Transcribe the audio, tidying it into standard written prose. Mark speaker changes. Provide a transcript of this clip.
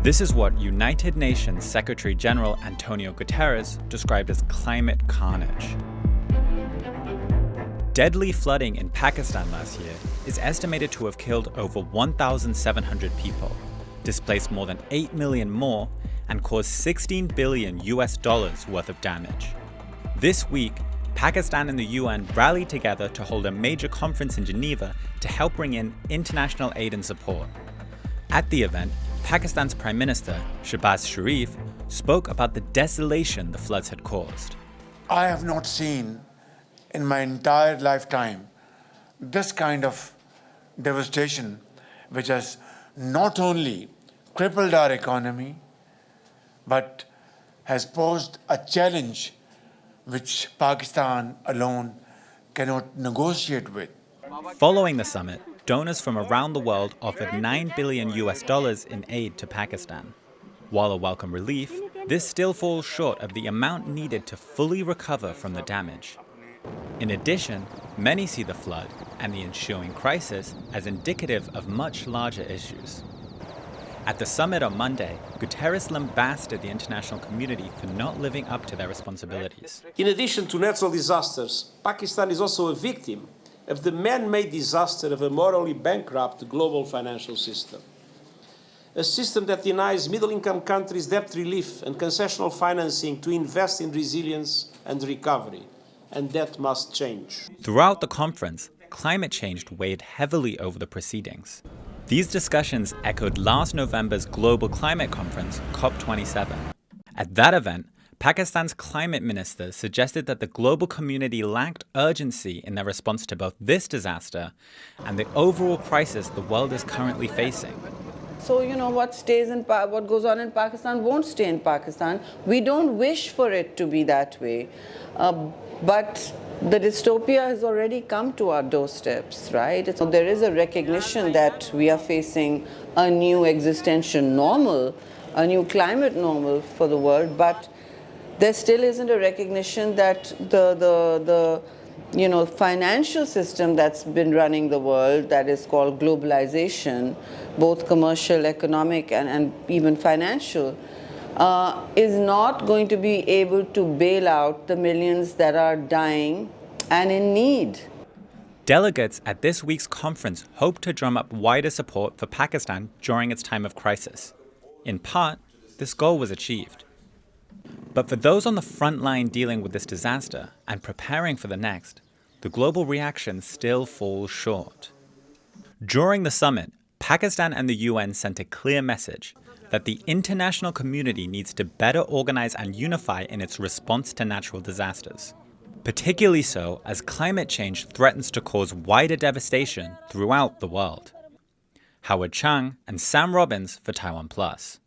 Speaker 1: This is what United Nations Secretary General Antonio Guterres described as climate carnage. Deadly flooding in Pakistan last year is estimated to have killed over 1,700 people, displaced more than 8 million more, and caused $16 billion worth of damage. This week, Pakistan and the UN rallied together to hold a major conference in Geneva to help bring in international aid and support. At the event, Pakistan's Prime Minister, Shehbaz Sharif, spoke about the desolation the floods had caused.
Speaker 2: I have not seen in my entire lifetime this kind of devastation, which has not only crippled our economy, but has posed a challenge which Pakistan alone cannot negotiate with.
Speaker 1: Following the summit, donors from around the world offered $9 billion in aid to Pakistan. While a welcome relief, this still falls short of the amount needed to fully recover from the damage. In addition, many see the flood and the ensuing crisis as indicative of much larger issues. At the summit on Monday, Guterres lambasted the international community for not living up to their responsibilities.
Speaker 3: In addition to natural disasters, Pakistan is also a victim of the man-made disaster of a morally bankrupt global financial system. A system that denies middle-income countries debt relief and concessional financing to invest in resilience and recovery. And that must change.
Speaker 1: Throughout the conference, climate change weighed heavily over the proceedings. These discussions echoed last November's global climate conference, COP27. At that event, Pakistan's climate minister suggested that the global community lacked urgency in their response to both this disaster and the overall crisis the world is currently facing.
Speaker 4: So, what goes on in Pakistan won't stay in Pakistan. We don't wish for it to be that way. But the dystopia has already come to our doorsteps, right? So there is a recognition that we are facing a new existential normal, a new climate normal for the world, but there still isn't a recognition that the financial system that's been running the world, that is called globalization, both commercial, economic, and even financial, is not going to be able to bail out the millions that are dying and in need.
Speaker 1: Delegates at this week's conference hope to drum up wider support for Pakistan during its time of crisis. In part, this goal was achieved. But for those on the front line dealing with this disaster and preparing for the next, the global reaction still falls short. During the summit, Pakistan and the UN sent a clear message that the international community needs to better organize and unify in its response to natural disasters, particularly so as climate change threatens to cause wider devastation throughout the world. Chang and Robbins for TaiwanPlus.